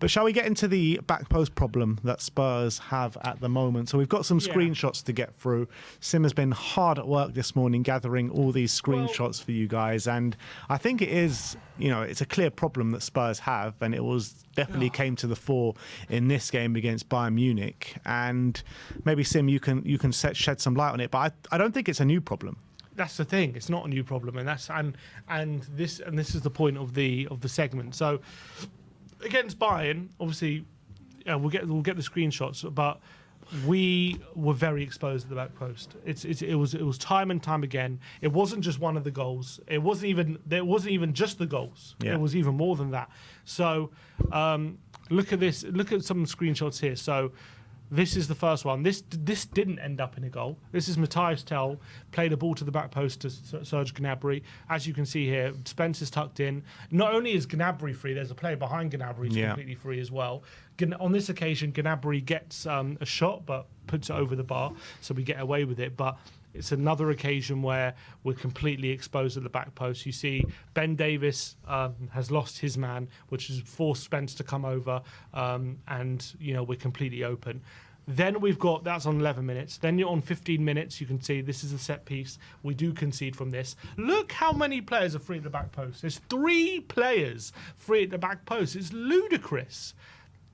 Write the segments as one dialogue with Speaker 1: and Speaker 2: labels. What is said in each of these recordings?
Speaker 1: But shall we get into the back post problem that Spurs have at the moment? So we've got some screenshots to get through. Sim has been hard at work this morning gathering all these screenshots for you guys, and I think it is, it's a clear problem that Spurs have, and it was definitely came to the fore in this game against Bayern Munich. And maybe Sim, you can shed some light on it, but I don't think it's a new problem.
Speaker 2: That's the thing. It's not a new problem, and this is the point of the segment. So against Bayern, obviously, we'll get the screenshots, but we were very exposed at the back post. It was time and time again. It wasn't just one of the goals. It wasn't even just the goals. Yeah. It was even more than that. So look at this. Look at some screenshots here. So this is the first one. This didn't end up in a goal. This is Matthias Tell played a ball to the back post to Serge Gnabry. As you can see here, Spence is tucked in. Not only is Gnabry free, there's a player behind Gnabry who's completely free as well. On this occasion, Gnabry gets a shot but puts it over the bar, so we get away with it. But it's another occasion where we're completely exposed at the back post. You see Ben Davis has lost his man, which has forced Spence to come over, and we're completely open. Then we've got, that's on 11 minutes. Then you're on 15 minutes. You can see this is a set piece. We do concede from this. Look how many players are free at the back post. There's 3 players free at the back post. It's ludicrous.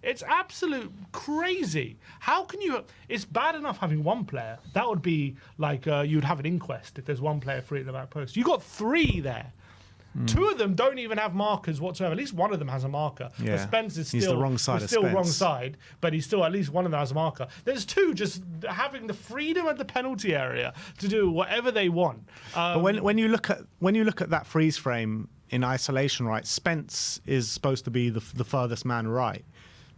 Speaker 2: It's absolute crazy. How can you... It's bad enough having one player. That would be like you'd have an inquest if there's one player free at the back post. You got 3 there. 2 of them don't even have markers whatsoever. At least one of them has a marker.
Speaker 1: Yeah.
Speaker 2: But Spence is still,
Speaker 1: he's the wrong side of Spence.
Speaker 2: Wrong side, but he's still, at least one of them has a marker. There's 2 just having the freedom at the penalty area to do whatever they want.
Speaker 1: But when you look at that freeze frame in isolation, right, Spence is supposed to be the furthest man right.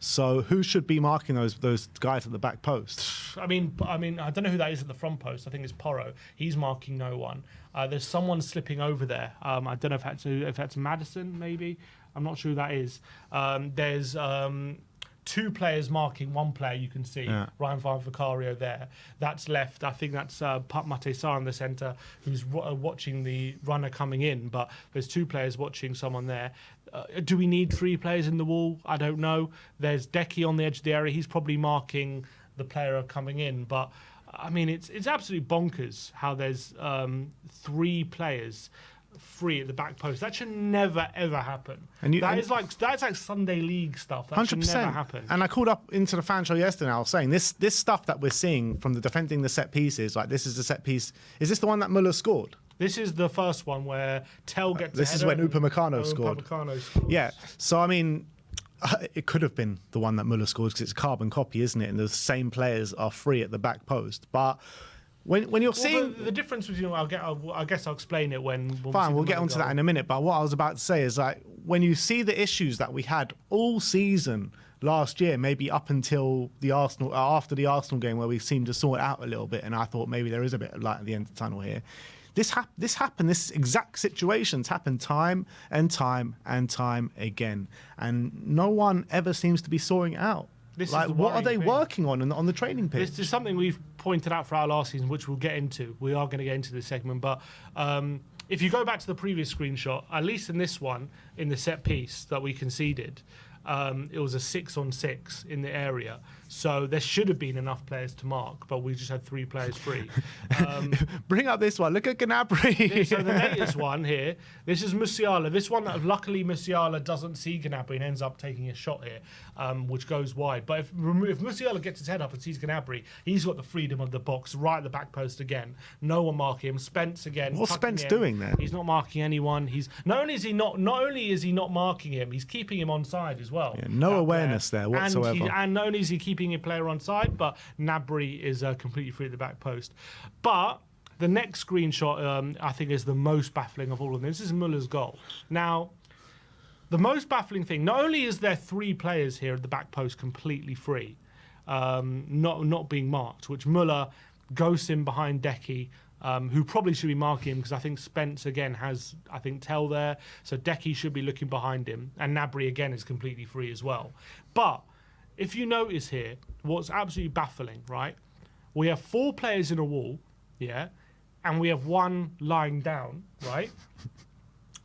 Speaker 1: So who should be marking those guys at the back post?
Speaker 2: I mean, I don't know who that is at the front post. I think it's Porro. He's marking no one. There's someone slipping over there. I don't know if that's Madison, maybe. I'm not sure who that is. There's 2 players marking 1 player. You can see Ryan Van Vicario there. That's left. I think that's Mate Sarr in the centre, who's watching the runner coming in. But there's 2 players watching someone there. Do we need 3 players in the wall? I don't know. There's Decky on the edge of the area. He's probably marking the player coming in. But I mean, it's absolutely bonkers how there's 3 players free at the back post. That should never ever happen. That's like Sunday League stuff. That 100%. Should never happen.
Speaker 1: And I called up into the fan show yesterday. I was saying this stuff that we're seeing from the defending the set pieces. Like, this is the set piece. Is this the one that Muller scored?
Speaker 2: This is the first one where Tell gets.
Speaker 1: This is when Upamecano scored. Yeah. So I mean, it could have been the one that Muller scored because it's a carbon copy, isn't it? And the same players are free at the back post, but. When you're seeing
Speaker 2: the difference between, I guess I'll explain it when
Speaker 1: fine, we'll get onto that in a minute. But what I was about to say is, like, when you see the issues that we had all season last year, maybe up until after the Arsenal game, where we seemed to sort it out a little bit, and I thought maybe there is a bit of light at the end of the tunnel here. This happened. This exact situations happened time and time and time again, and no one ever seems to be sorting it out. What are they working on the training pitch?
Speaker 2: This is something we've pointed out throughout last season, which we'll get into. We are going to get into this segment, but if you go back to the previous screenshot, at least in this one, in the set piece that we conceded, it was a 6-on-6 in the area. So there should have been enough players to mark, but we just had 3 players free.
Speaker 1: Bring up this one. Look at Gnabry.
Speaker 2: So the latest one here, this is Musiala. This one, luckily Musiala doesn't see Gnabry and ends up taking a shot here, which goes wide. But if Musiala gets his head up and sees Gnabry, he's got the freedom of the box right at the back post again. No one marking him. Spence again.
Speaker 1: What's Spence doing there?
Speaker 2: He's not marking anyone. He's not only is he not marking him, he's keeping him onside as well.
Speaker 1: Yeah, no awareness there whatsoever.
Speaker 2: And not only is he keeping a player on side, but Gnabry is completely free at the back post. But the next screenshot, I think, is the most baffling of all of them. This is Muller's goal. Now, the most baffling thing, not only is there 3 players here at the back post completely free, not being marked, which Muller goes in behind Decky, who probably should be marking him because I think Spence again has, Tell there, so Decky should be looking behind him, and Gnabry again is completely free as well. But if you notice here, what's absolutely baffling, right? We have 4 players in a wall, yeah, and we have 1 lying down, right?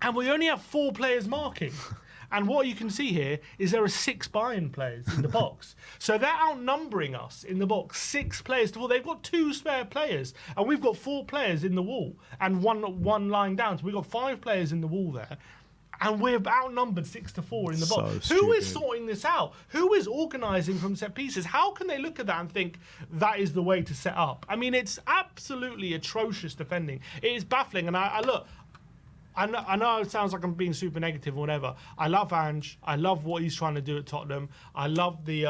Speaker 2: And we only have 4 players marking. And what you can see here is there are 6 Bayern players in the box. So they're outnumbering us in the box, 6 players to 4. They've got 2 spare players, and we've got 4 players in the wall and one lying down. So we've got 5 players in the wall there. And we're outnumbered 6-4 in the box. Who is sorting this out? Who is organising from set pieces? How can they look at that and think that is the way to set up? I mean, it's absolutely atrocious defending. It is baffling. And I look, I know it sounds like I'm being super negative or whatever. I love Ange. I love what he's trying to do at Tottenham. I love the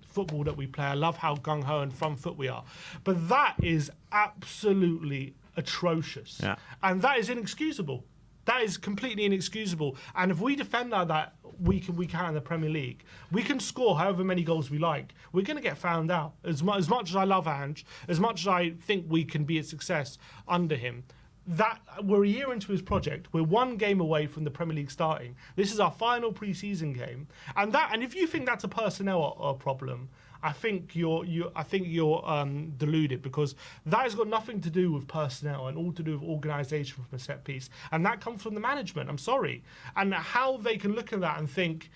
Speaker 2: football that we play. I love how gung-ho and front foot we are. But that is absolutely atrocious. Yeah. And that is inexcusable. That is completely inexcusable. And if we defend like that, we can in the Premier League. We can score however many goals we like. We're going to get found out. As much as I love Ange, as much as I think we can be a success under him, that we're a year into his project. We're 1 game away from the Premier League starting. This is our final pre-season game, and if you think that's a personnel problem, I think you're deluded, because that has got nothing to do with personnel and all to do with organisation from a set piece, and that comes from the management. I'm sorry, and how they can look at that and think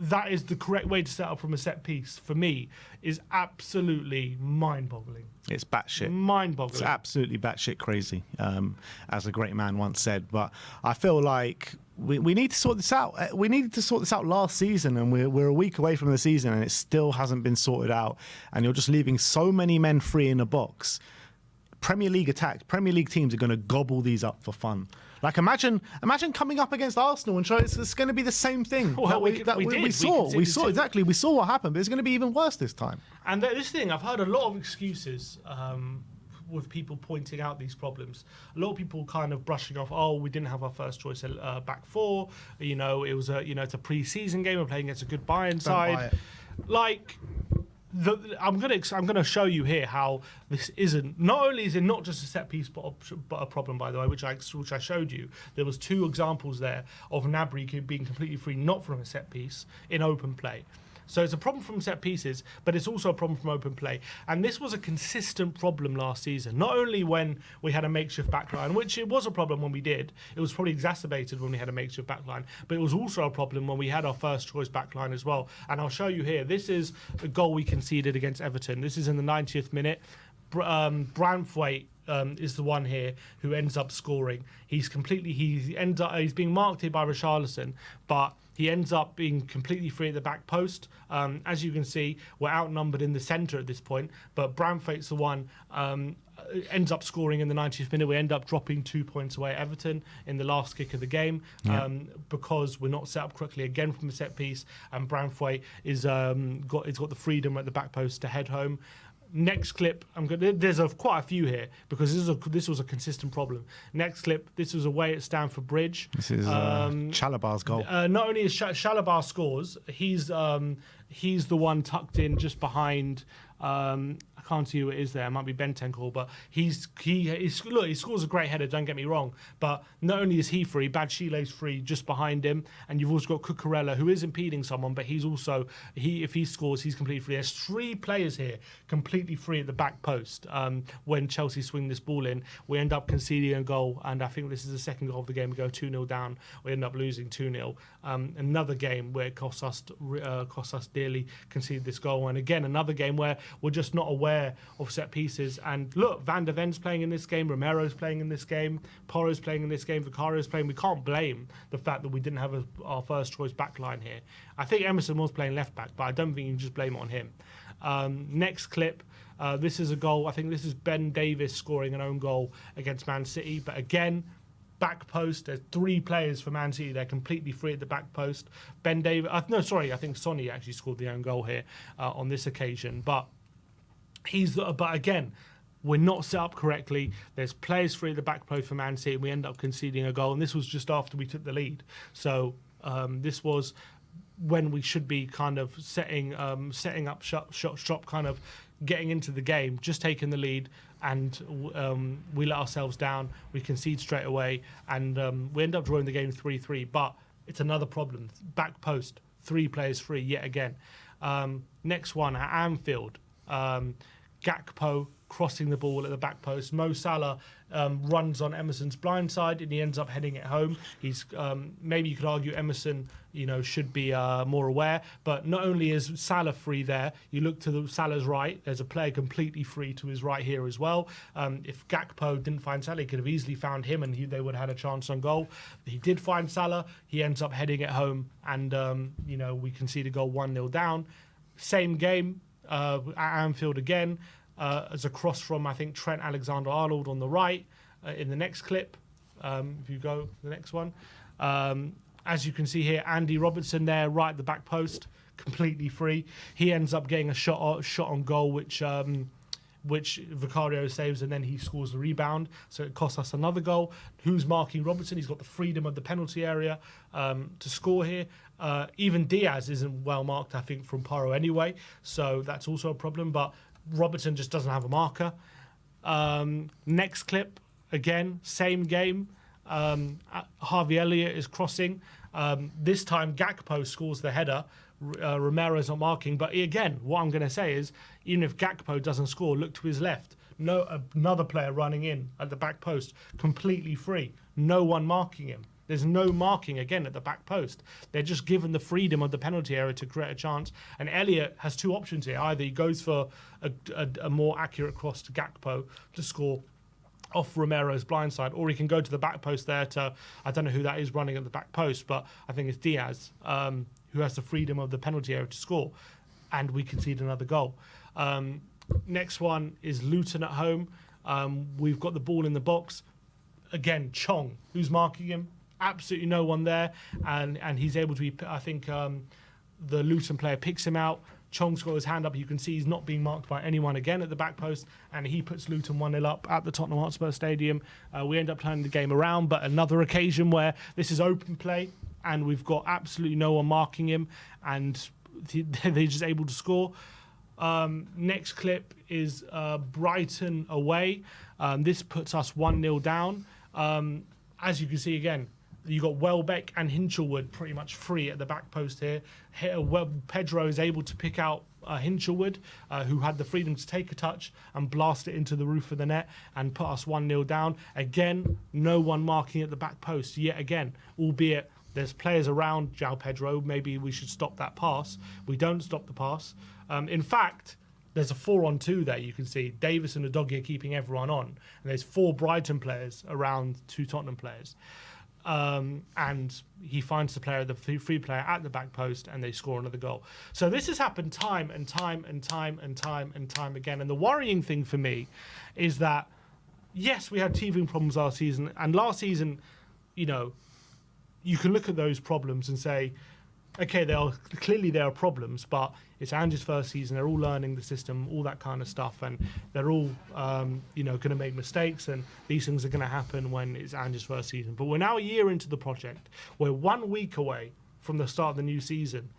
Speaker 2: that is the correct way to set up from a set piece, for me, is absolutely mind-boggling.
Speaker 1: It's batshit.
Speaker 2: Mind-boggling.
Speaker 1: It's absolutely batshit crazy, as a great man once said. But I feel like we need to sort this out. We needed to sort this out last season, and we're a week away from the season, and it still hasn't been sorted out. And you're just leaving so many men free in a box. Premier League teams are going to gobble these up for fun. Like imagine coming up against Arsenal and it's going to be the same thing.
Speaker 2: Well, we saw
Speaker 1: what happened, but it's going to be even worse this time.
Speaker 2: And this thing, I've heard a lot of excuses with people pointing out these problems. A lot of people kind of brushing off, oh, we didn't have our first choice back 4. You know, it was it's a pre-season game. We're playing against a good Bayern side. Like. I'm gonna show you here how this isn't. Not only is it not just a set piece, but a problem, by the way, which I showed you. There was 2 examples there of Gnabry being completely free, not from a set piece, in open play. So it's a problem from set pieces, but it's also a problem from open play. And this was a consistent problem last season. Not only when we had a makeshift backline, which it was a problem when we did. It was probably exacerbated when we had a makeshift backline, but it was also a problem when we had our first choice backline as well. And I'll show you here. This is a goal we conceded against Everton. This is in the 90th minute. Branthwaite is the one here who ends up scoring. He's being marked here by Richarlison, but he ends up being completely free at the back post. As you can see, we're outnumbered in the centre at this point, but Branthwaite's the one ends up scoring in the 90th minute. We end up dropping 2 points away at Everton in the last kick of the game because we're not set up correctly again from a set piece, and Branthwaite is got the freedom at the back post to head home. Next clip, there's quite a few here because this was a consistent problem. Next clip, this was away at Stamford Bridge.
Speaker 1: This is Chalobah's goal.
Speaker 2: Not only is Chalobah scores, he's the one tucked in just behind. I can't see who it is there. It might be Bentancur, but he scores a great header. Don't get me wrong, but not only is he free, Badshile's free just behind him, and you've also got Cucurella who is impeding someone, but he's also if he scores, he's completely free. There's 3 players here completely free at the back post. When Chelsea swing this ball in, we end up conceding a goal, and I think this is the second goal of the game. We go 2-0 down. We end up losing 2-0. Another game where it costs us dearly, conceded this goal, and again another game where we're just not aware of set pieces. And look, Van der Ven's playing in this game, Romero's playing in this game, Porro's playing in this game, Vicario's playing. We can't blame the fact that we didn't have our first choice back line here. I think Emerson was playing left back, but I don't think you can just blame it on him. Next clip, this is a goal. I think this is Ben Davies scoring an own goal against Man City, but again, back post, there's 3 players for Man City. They're completely free at the back post. Ben Davies, I think Sonny actually scored the own goal here on this occasion, but again, we're not set up correctly. There's players free at the back post for Man City, and we end up conceding a goal. And this was just after we took the lead. So this was when we should be kind of setting up shop, kind of getting into the game, just taking the lead, and we let ourselves down. We concede straight away, and we end up drawing the game 3-3. But it's another problem. Back post, 3 players free yet again. Next one at Anfield. Gakpo crossing the ball at the back post. Mo Salah runs on Emerson's blind side and he ends up heading it home. He's maybe you could argue Emerson, should be more aware. But not only is Salah free there, you look to Salah's right. There's a player completely free to his right here as well. If Gakpo didn't find Salah, he could have easily found him and they would have had a chance on goal. He did find Salah. He ends up heading it home, and we concede a goal 1-0 down. Same game at Anfield again. As a cross from, I think, Trent Alexander-Arnold on the right in the next clip. If you go to the next one. As you can see here, Andy Robertson there, right at the back post, completely free. He ends up getting a shot on goal, which Vicario saves, and then he scores the rebound. So it costs us another goal. Who's marking Robertson? He's got the freedom of the penalty area to score here. Even Diaz isn't well marked, I think, from Paro anyway. So that's also a problem. But Robertson just doesn't have a marker. Next clip, again, same game. Harvey Elliott is crossing. This time Gakpo scores the header. Romero's not marking. But again, what I'm going to say is, even if Gakpo doesn't score, look to his left. Another player running in at the back post, completely free. No one marking him. There's no marking again at the back post. They're just given the freedom of the penalty area to create a chance. And Elliott has two options here. Either he goes for a more accurate cross to Gakpo to score off Romero's blindside, or he can go to the back post there to, I don't know who that is running at the back post, but I think it's Diaz, who has the freedom of the penalty area to score. And we concede another goal. Next one is Luton at home. We've got the ball in the box. Again, Chong, who's marking him? Absolutely no one there, and he's able to be. I think the Luton player picks him out. Chong's got his hand up. You can see he's not being marked by anyone again at the back post, and he puts Luton 1-0 up at the Tottenham Hotspur Stadium. We end up turning the game around, but another occasion where this is open play, and we've got absolutely no one marking him, and they're just able to score. Next clip is Brighton away. This puts us 1-0 down. As you can see again, you got Welbeck and Hinchelwood pretty much free at the back post here. Pedro is able to pick out Hinchelwood, who had the freedom to take a touch and blast it into the roof of the net and put us 1-0 down. Again, no one marking at the back post yet again, albeit there's players around João Pedro. Maybe we should stop that pass. We don't stop the pass. In fact, there's a 4-on-2 there. You can see Davis and Udogie are keeping everyone on. And there's 4 Brighton players around 2 Tottenham players. And he finds the free player at the back post, and they score another goal. So this has happened time and time again. And the worrying thing for me is that, yes, we had teething problems last season. And last season, you can look at those problems and say, okay, there are problems, but it's Ange's first season. They're all learning the system, all that kind of stuff, and they're all, going to make mistakes, and these things are going to happen when it's Ange's first season. But we're now a year into the project. We're 1 week away from the start of the new season,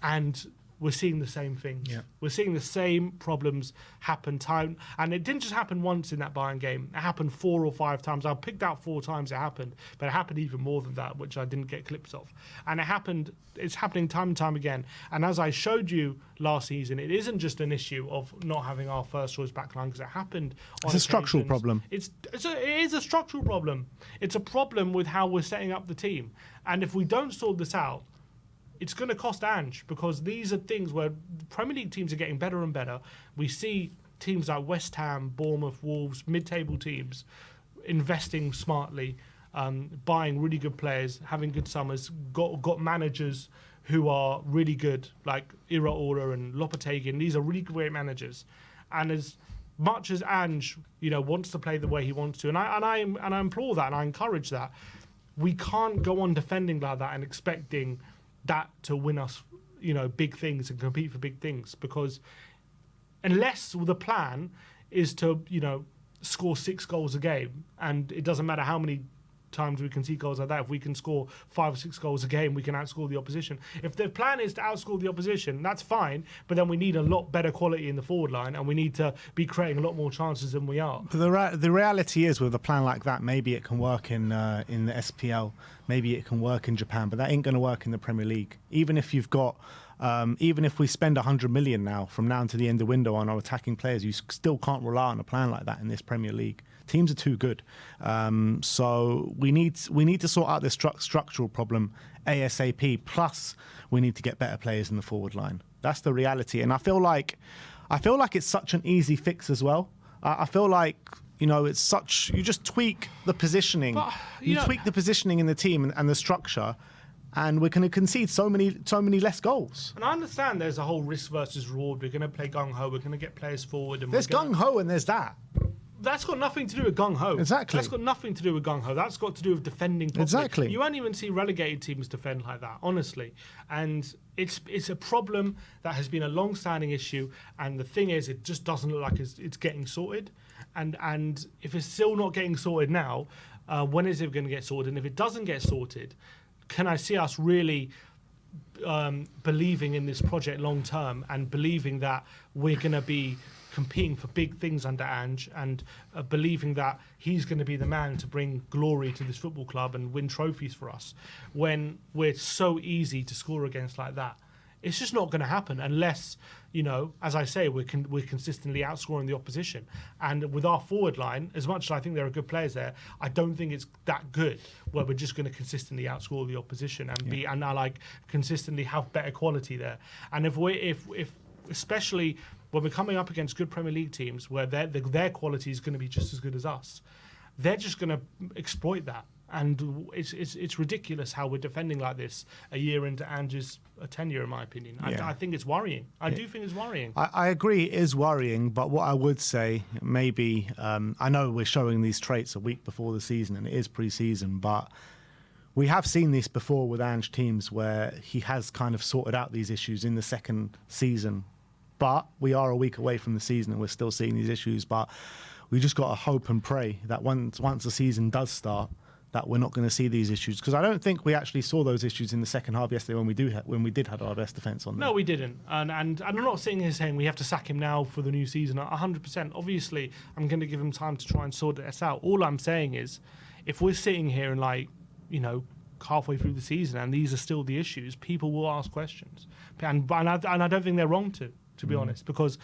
Speaker 2: and we're seeing the same things. Yeah. We're seeing the same problems happen time. And it didn't just happen once in that Bayern game. It happened 4 or 5 times. I picked out 4 times it happened, but it happened even more than that, which I didn't get clips of. And it's happening time and time again. And as I showed you last season, it isn't just an issue of not having our first choice backline, because it happened on
Speaker 1: It's a structural problem.
Speaker 2: It is a structural problem. It's a problem with how we're setting up the team. And if we don't sort this out, it's going to cost Ange, because these are things where Premier League teams are getting better and better. We see teams like West Ham, Bournemouth, Wolves, mid-table teams investing smartly, buying really good players, having good summers, got managers who are really good, like Iraola and Lopetegui. These are really great managers. And as much as Ange, wants to play the way he wants to, and I implore that and I encourage that, we can't go on defending like that and expecting that to win us, big things and compete for big things. Because unless the plan is to, score 6 goals a game, and it doesn't matter how many times we can see goals like that, if we can score 5 or 6 goals a game, we can outscore the opposition. If the plan is to outscore the opposition, that's fine, but then we need a lot better quality in the forward line, and we need to be creating a lot more chances than we are.
Speaker 1: But the reality is, with a plan like that, maybe it can work in the SPL, maybe it can work in Japan, but that ain't going to work in the Premier League. Even if you've got Even if we spend 100 million now from now to the end of the window on our attacking players, you still can't rely on a plan like that in this Premier League. Teams are too good. So we need to sort out this structural problem ASAP. Plus, we need to get better players in the forward line. That's the reality. And I feel like it's such an easy fix as well. I feel like, it's such, you just tweak the positioning.
Speaker 2: But,
Speaker 1: you tweak the positioning in the team and the structure, and we're going to concede so many less goals.
Speaker 2: And I understand there's a whole risk versus reward. We're going to play gung-ho. We're going to get players forward. And
Speaker 1: There's gung-ho and there's that.
Speaker 2: That's got nothing to do with gung-ho.
Speaker 1: Exactly.
Speaker 2: That's got nothing to do with gung-ho. That's got to do with defending properly.
Speaker 1: Exactly.
Speaker 2: You won't even see relegated teams defend like that, honestly. And it's a problem that has been a long-standing issue. And the thing is, it just doesn't look like it's getting sorted. And if it's still not getting sorted now, when is it going to get sorted? And if it doesn't get sorted, can I see us really believing in this project long-term and believing that we're going to be competing for big things under Ange and believing that he's going to be the man to bring glory to this football club and win trophies for us when we're so easy to score against like that? It's just not going to happen unless, as I say, we're consistently outscoring the opposition. And with our forward line, as much as I think there are good players there, I don't think it's that good where we're just going to consistently outscore the opposition and consistently have better quality there. And if especially when we're coming up against good Premier League teams where their quality is going to be just as good as us, they're just going to exploit that. And it's ridiculous how we're defending like this a year into Ange's tenure, in my opinion. I think it's worrying. I do think it's worrying.
Speaker 1: I agree it is worrying, but what I would say, maybe, I know we're showing these traits a week before the season and it is pre-season, but we have seen this before with Ange teams where he has kind of sorted out these issues in the second season. But we are a week away from the season and we're still seeing these issues. But we just got to hope and pray that once the season does start, that we're not going to see these issues, because I don't think we actually saw those issues in the second half yesterday when we did have our best defence on.
Speaker 2: No, we didn't, and I'm not sitting here saying we have to sack him now for the new season. 100%. Obviously, I'm going to give him time to try and sort this out. All I'm saying is, if we're sitting here and halfway through the season and these are still the issues, people will ask questions, and I don't think they're wrong to be honest, because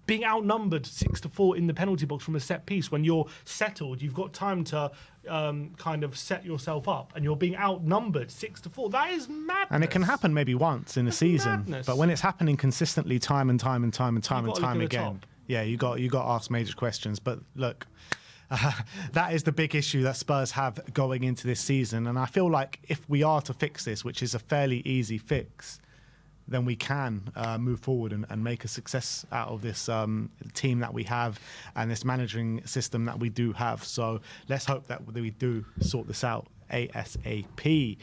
Speaker 2: being outnumbered 6-4 in the penalty box from a set piece, when you're settled, you've got time to kind of set yourself up, and you're being outnumbered 6-4. That is madness.
Speaker 1: And it can happen maybe once in a season,
Speaker 2: madness. But
Speaker 1: when it's happening consistently, time and time again, yeah, you got to ask major questions. But look, that is the big issue that Spurs have going into this season, and I feel like if we are to fix this, which is a fairly easy fix, then we can move forward and make a success out of this team that we have and this managing system that we do have. So let's hope that we do sort this out ASAP.